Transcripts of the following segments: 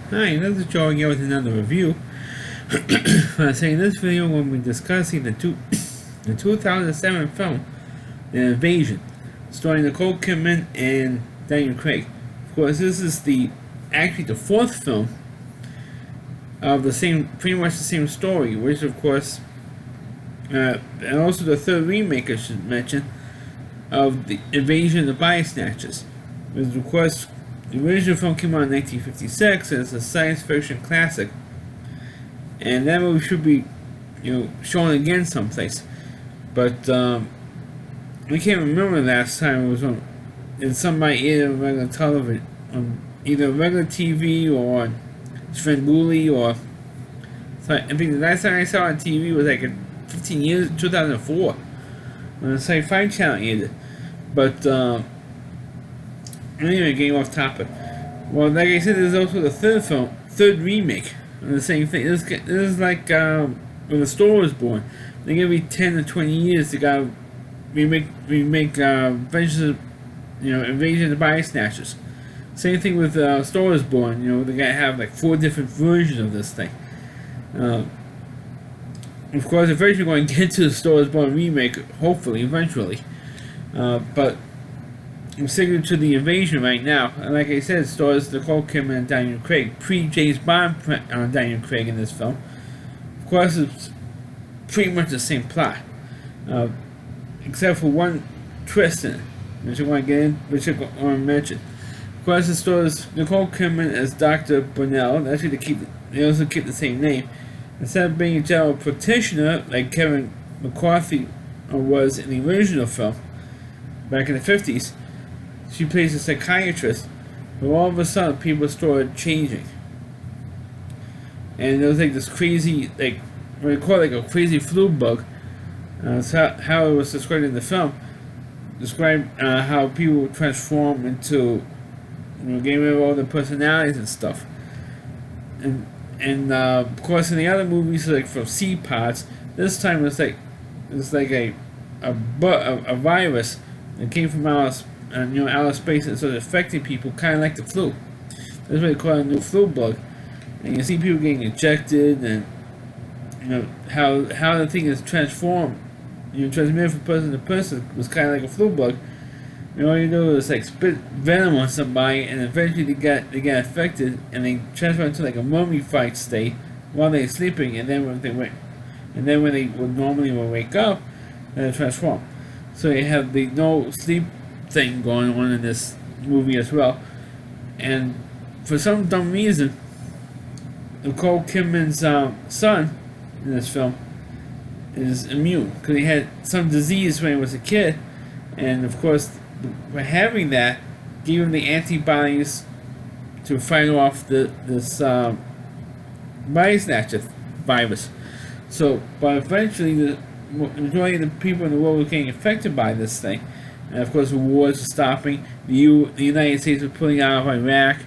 Hi, this is Joe again with another review. Saying in this video, we'll be discussing the 2007 film, The Invasion, starring Nicole Kidman and Daniel Craig. Of course, this is actually the fourth film of pretty much the same story, which of course, and also the third remake, I should mention, of The Invasion of the Body Snatchers. Which of course, the original film came out in 1956 and it's a science fiction classic. And that movie should be, shown again someplace. But I can't remember the last time it was on either regular television, on either regular TV or on Svengoolie or. So I think the last time I saw it on TV was like 15 years, 2004, on the Sci-Fi Channel either. But anyway, getting off topic. Well, like I said, there's also the third remake of the same thing. This is like when the store was born. Like every 10 to 20 years, they got remake Invasion of the Body Snatchers. Same thing with Star Wars Born. They gotta have like 4 different versions of this thing. Of course, eventually we're going to get to the Star Wars Born remake, hopefully, eventually. But I'm sticking to The Invasion right now. And like I said, it stars Nicole Kidman and Daniel Craig. Pre-James Bond Daniel Craig in this film. Of course, it's pretty much the same plot. Except for one twist in it, which I want to mention. Of course, it stars Nicole Kidman as Dr. Burnell. Actually, they also keep the same name. Instead of being a general practitioner like Kevin McCarthy was in the original film back in the 50s, she plays a psychiatrist. But all of a sudden, people started changing, and there was like this crazy, what they call a crazy flu bug. That's how it was described in the film. Described how people transform into, getting rid of all their personalities and stuff. And of course, in the other movies, like from Sea Pods, this time it's like a virus that came from outer space and started affecting people, kind of like the flu. That's what they call it, a new flu bug. And you see people getting injected, and how the thing is transformed, transmitted from person to person, was kind of like a flu bug. And all you do is spit venom on somebody, and eventually they get affected, and they transfer into a mummified state while they're sleeping, and then when they would normally wake up, they transform. So you have the no sleep thing going on in this movie as well. And for some dumb reason, Nicole Kidman's son in this film is immune because he had some disease when he was a kid, and of course, by having that, gave him the antibodies to fight off this body snatcher virus. So, but eventually, the majority of the people in the world were getting affected by this thing, and of course, the wars were stopping. The United States was pulling out of Iraq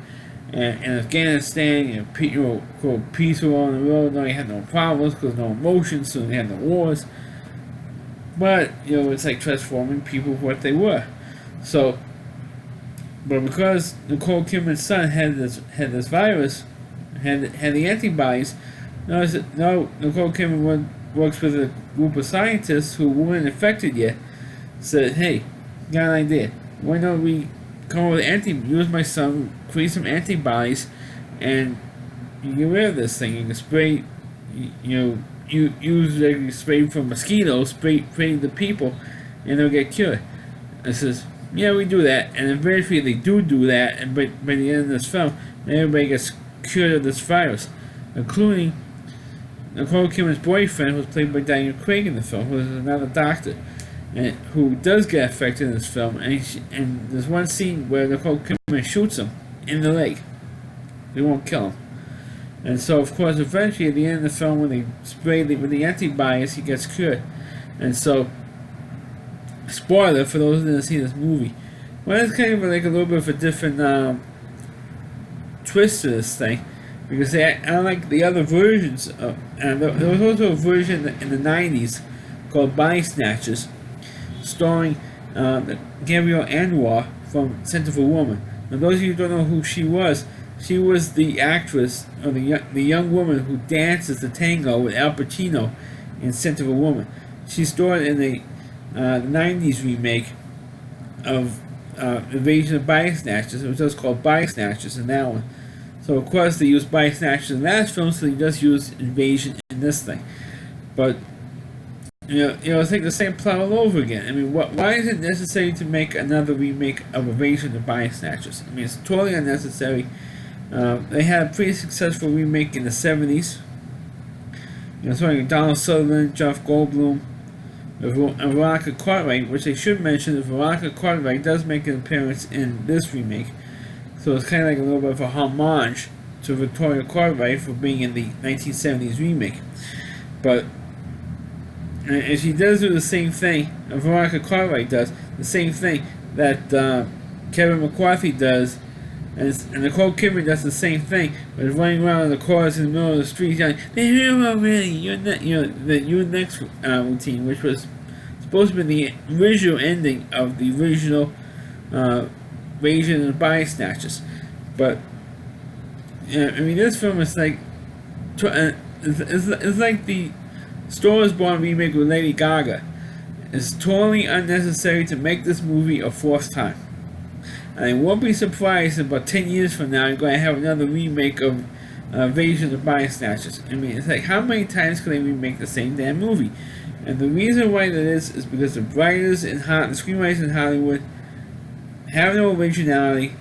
and Afghanistan, and peaceful on the road. No, they had no problems because no emotions, so they had no wars. But it's like transforming people for what they were. So, but because Nicole Kidman's son had this virus, had the antibodies, now Nicole Kidman works with a group of scientists who weren't infected yet. Said, "Hey, got an idea? Why don't we come up with use my son, create some antibodies, and you get rid of this thing. You can spray, you use spray for mosquitoes, spray the people, and they'll get cured." I says, "Yeah, we do that," and eventually they do that, and by the end of this film, everybody gets cured of this virus, including Nicole Kidman's boyfriend, who was played by Daniel Craig in the film, who is another doctor, and who does get affected in this film. And there's one scene where Nicole Kidman shoots him in the leg. They won't kill him. And so, of course, eventually at the end of the film, when they spray with the antibodies, he gets cured. And so, spoiler for those who didn't see this movie. Well, it's kind of a little bit of a different twist to this thing, because unlike the other versions, and there was also a version in the 90s called Body Snatchers, starring Gabrielle Anwar from Scent of a Woman. Now, those of you who don't know who she was She was the actress, or the young woman who dances the tango with Al Pacino in Scent of a Woman. She starred in the 90s remake of Invasion of Body Snatchers. It was just called Body Snatchers in that one. So of course they used Body Snatchers in that film, so they just used Invasion in this thing. But it's like the same plot all over again. I mean, why is it necessary to make another remake of Invasion of Body Snatchers? I mean, it's totally unnecessary. They had a pretty successful remake in the 70s. Starring Donald Sutherland, Jeff Goldblum, and Veronica Cartwright, which I should mention that Veronica Cartwright does make an appearance in this remake. So it's kind of like a little bit of a homage to Victoria Cartwright for being in the 1970s remake. But and she does do the same thing, Veronica Cartwright does, the same thing that Kevin McCarthy does, and Nicole Kidman does the same thing, but running around in the cars in the middle of the street yelling, "The hero really, you're next routine," which was supposed to be the original ending of the original Invasion of Body Snatchers. But I mean, this film is like it's like the Star is Born remake with Lady Gaga. It's totally unnecessary to make this movie a fourth time. And I won't be surprised if about 10 years from now you're going to have another remake of Invasion of Body Snatchers. I mean, it's like, how many times can they remake the same damn movie? And the reason why that is because the writers and the screenwriters in Hollywood have no originality,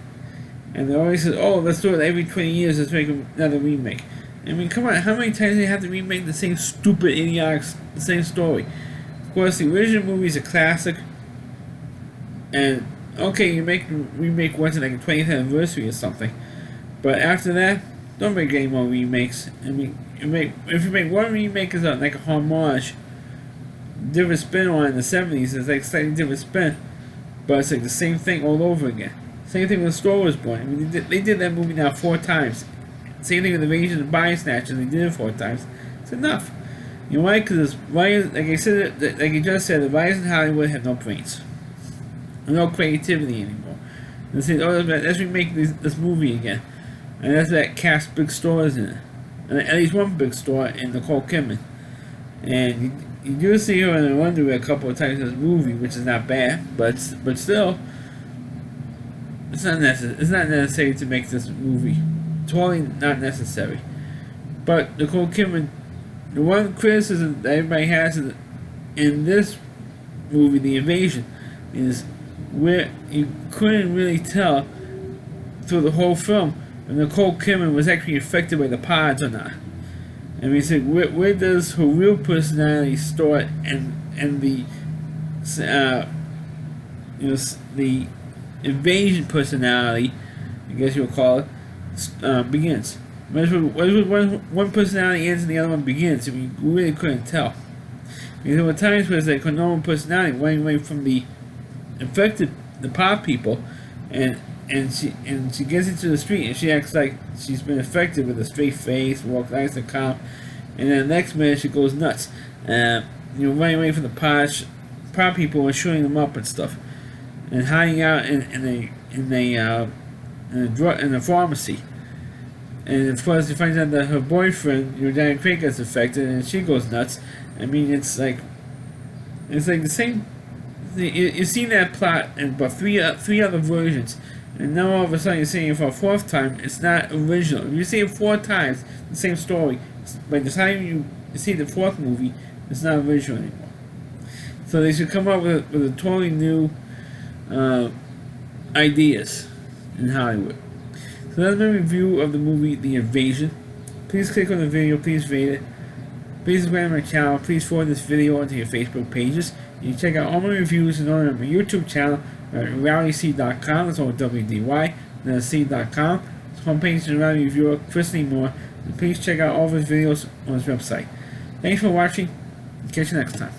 and they always say, "Oh, let's do it every 20 years, let's make another remake." I mean, come on, how many times do they have to remake the same stupid, idiotic, the same story? Of course, the original movie is a classic, and okay, you remake once in like a 20th anniversary or something, but after that, don't make any more remakes. I mean, if you make one remake as like a homage, different spin on it in the 70s, it's like slightly different spin, but it's like the same thing all over again. Same thing with Star Wars Born. I mean, they did that movie now 4 times. Same thing with Invasion of Body Snatchers. They did it 4 times. It's enough. You know why? Because like I said, like you just said, the writers in Hollywood have no brains, no creativity anymore. They say, "Oh, let's remake this movie again," and that's that cast big stars in it, and at least one big star in Nicole Kidman. And you do see her in underwear a couple of times in this movie, which is not bad, but still, it's not necessary. It's not necessary to make this movie. Totally not necessary. But Nicole Kidman, the one criticism that everybody has in this movie, The Invasion, is where you couldn't really tell through the whole film if Nicole Kidman was actually affected by the pods or not. I mean, it's like, where does her real personality start and the the invasion personality, I guess you'll call it, begins. One personality ends and the other one begins. I mean, you really couldn't tell. Because there were times where it's like her normal personality running away from the infected, the pod people, and she gets into the street and she acts like she's been affected with a straight face, walks nice and calm, and then the next minute she goes nuts, running away from the pod people and shooting them up and stuff, and hiding out in a pharmacy. And of course, she finds out that her boyfriend, Daniel Craig, gets affected, and she goes nuts. I mean, it's like the same. You've seen that plot in about three other versions, and now all of a sudden you're seeing it for a 4th time. It's not original. If you see it 4 times, the same story, by the time you see the 4th movie, it's not original anymore. So they should come up with a totally new ideas in Hollywood. So that's my review of the movie The Invasion. Please click on the video, please rate it. Please subscribe to my channel, please forward this video onto your Facebook pages. You can check out all my reviews and on my YouTube channel at RowdyC.com, that's all WDY, and then C.com. It's homepage to the Rowdy Reviewer, Chris Moore. And please check out all of his videos on his website. Thanks for watching, catch you next time.